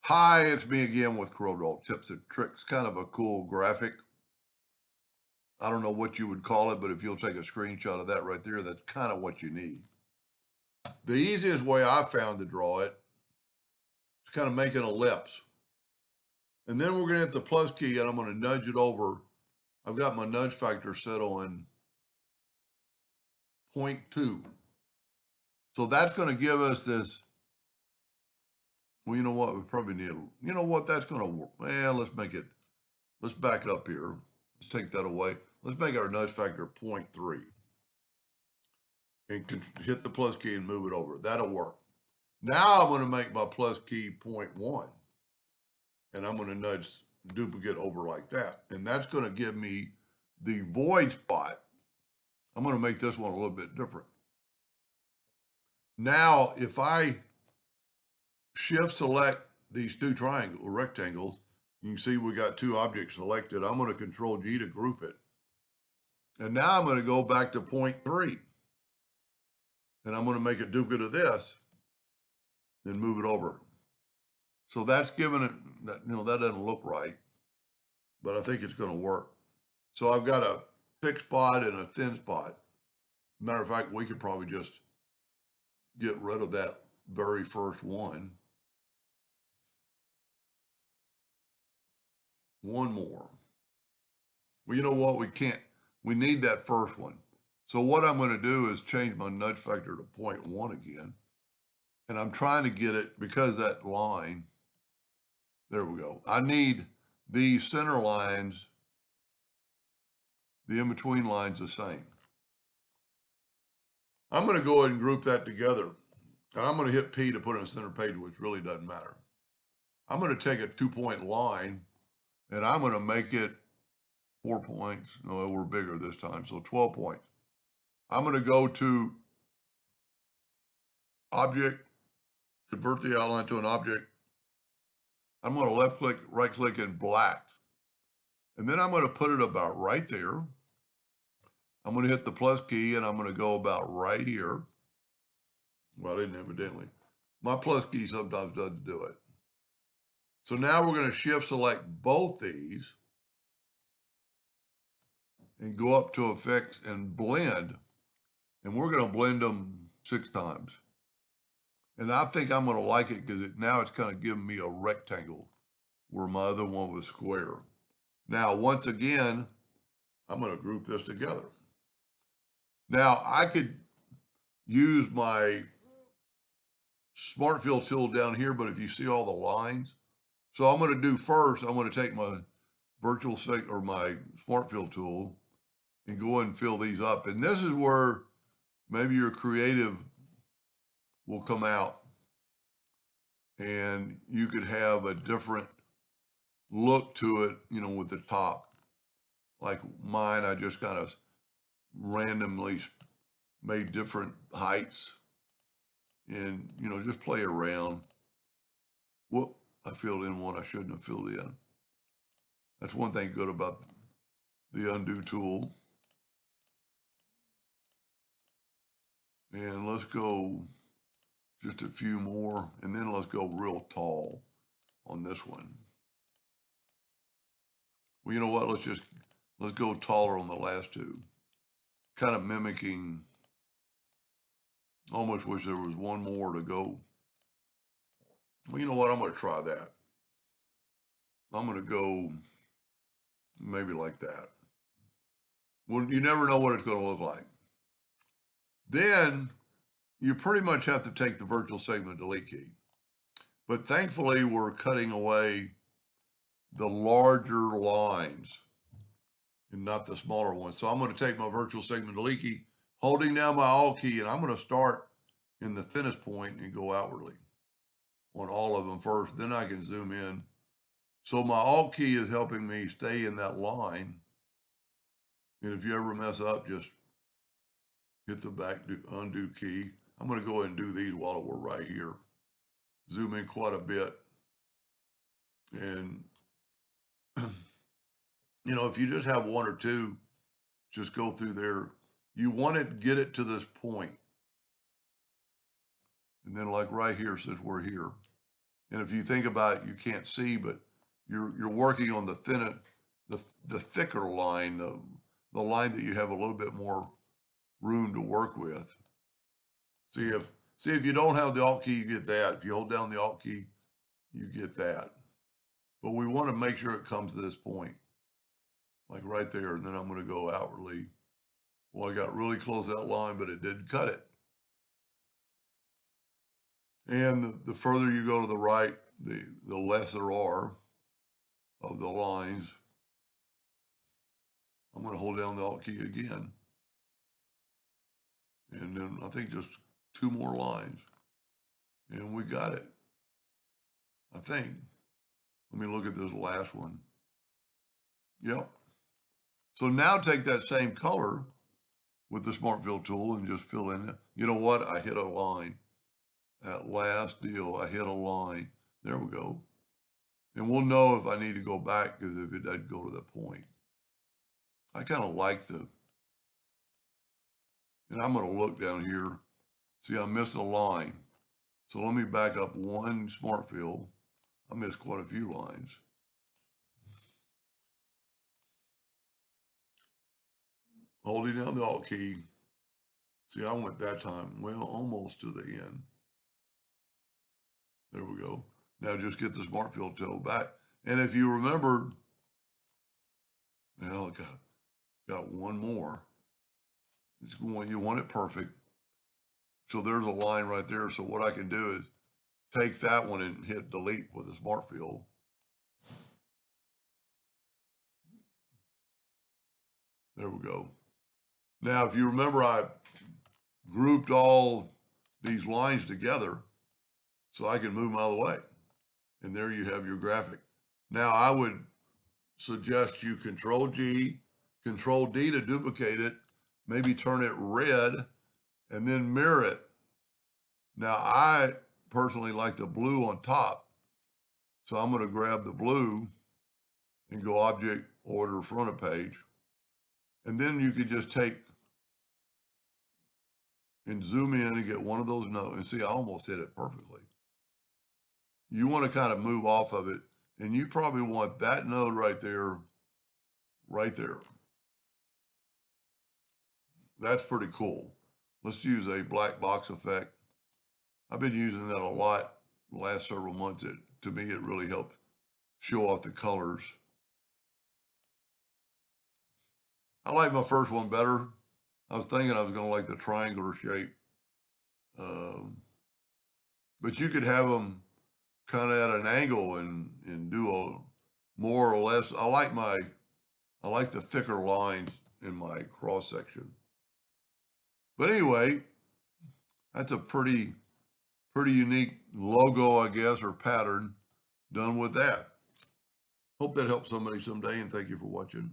Hi, it's me again with Corel Tips and Tricks. Kind of a cool graphic. I don't know what you would call it, but if you'll take a screenshot of that right there, that's kind of what you need. The easiest way I found to draw it is kind of make an ellipse. And then we're going to hit the plus key and I'm going to nudge it over. I've got my nudge factor set on 0.2. So that's going to give us this. Well, you know what? We probably need, you know what? That's going to work. Well, let's back up here. Let's take that away. Let's make our nudge factor 0.3. And hit the plus key and move it over. That'll work. Now I'm going to make my plus key 0.1 and I'm going to nudge duplicate over like that. And that's going to give me the void spot. I'm going to make this one a little bit different. Now, if I shift select these two rectangles, you can see we got two objects selected. I'm going to control G to group it. And now I'm going to go back to 0.3 and I'm going to make a duplicate of this, then move it over. So that's giving it, that doesn't look right, but I think it's going to work. So I've got a thick spot and a thin spot. Matter of fact, we could probably just get rid of that very first one. One more. Well, you know what? We need that first one. So what I'm going to do is change my nudge factor to 0.1 again. And I'm trying to get it because that line, there we go. I need these center lines, the in-between lines the same. I'm going to go ahead and group that together. And I'm going to hit P to put it in the center page, which really doesn't matter. I'm going to take a 2-point line and I'm going to make it 4 points. No, we're bigger this time, so 12 points. I'm going to go to Object, convert the outline to an object. I'm going to left click, right click in black. And then I'm going to put it about right there. I'm going to hit the plus key and I'm going to go about right here. Well, I didn't evidently. My plus key sometimes doesn't do it. So now we're going to shift select both these and go up to effects and blend. And we're going to blend them 6 times. And I think I'm going to like it because now it's kind of giving me a rectangle where my other one was square. Now, once again, I'm going to group this together. Now, I could use my Smart Fill tool down here, but if you see all the lines, so I'm going to do first, I'm going to take my my Smart Fill tool and go ahead and fill these up. And this is where maybe your creative will come out and you could have a different look to it, with the top. Like mine, I just kind of randomly made different heights and, just play around. Whoop, I filled in one I shouldn't have filled in. That's one thing good about the undo tool. And let's go just a few more, and then let's go real tall on this one. Well, you know what? Let's go taller on the last two. Kind of mimicking, almost wish there was one more to go. Well, you know what? I'm going to try that. I'm going to go maybe like that. Well, you never know what it's going to look like. Then you pretty much have to take the virtual segment delete key. But thankfully, we're cutting away the larger lines and not the smaller ones. So I'm going to take my virtual segment delete key, holding down my Alt key, and I'm going to start in the thinnest point and go outwardly on all of them first. Then I can zoom in. So my Alt key is helping me stay in that line. And if you ever mess up, just hit the undo key. I'm going to go ahead and do these while we're right here. Zoom in quite a bit. And, if you just have one or two, just go through there. You want to get it to this point. And then like right here says we're here. And if you think about it, you can't see, but you're working on the thinner, the thicker line, the line that you have a little bit more room to work with. See if you don't have the Alt key, you get that. If you hold down the Alt key, you get that. But we want to make sure it comes to this point, like right there, and then I'm going to go outwardly. Well, I got really close to that line, but it didn't cut it. And the further you go to the right, the less there are of the lines. I'm going to hold down the Alt key again. And then I think just 2 more lines. And we got it, I think. Let me look at this last one. Yep. So now take that same color with the Smart Fill tool and just fill in it. You know what? I hit a line. That last deal, I hit a line. There we go. And we'll know if I need to go back, because if it doesn't go to that point. I kind of like and I'm going to look down here. See, I missed a line. So let me back up one Smart Fill. I missed quite a few lines. Holding down the Alt key. See, I went that time, well, almost to the end. There we go. Now just get the Smart Fill tool back. And if you remember, now I got one more. It's going, you want it perfect. So there's a line right there. So what I can do is take that one and hit delete with the Smart Fill. There we go. Now, if you remember, I grouped all these lines together so I can move them out of the way. And there you have your graphic. Now, I would suggest you Control G, Control D to duplicate it, maybe turn it red, and then mirror it. Now, I personally like the blue on top, so I'm going to grab the blue and go Object, Order, Front of Page. And then you could just take and zoom in and get one of those nodes. And see, I almost hit it perfectly. You want to kind of move off of it, and you probably want that node right there, right there. That's pretty cool. Let's use a black box effect. I've been using that a lot the last several months. To me, it really helped show off the colors. I like my first one better. I was thinking I was going to like the triangular shape. But you could have them kind of at an angle and do a more or less. I like the thicker lines in my cross section. But anyway, that's a pretty unique logo, I guess, or pattern done with that. Hope that helps somebody someday, and thank you for watching.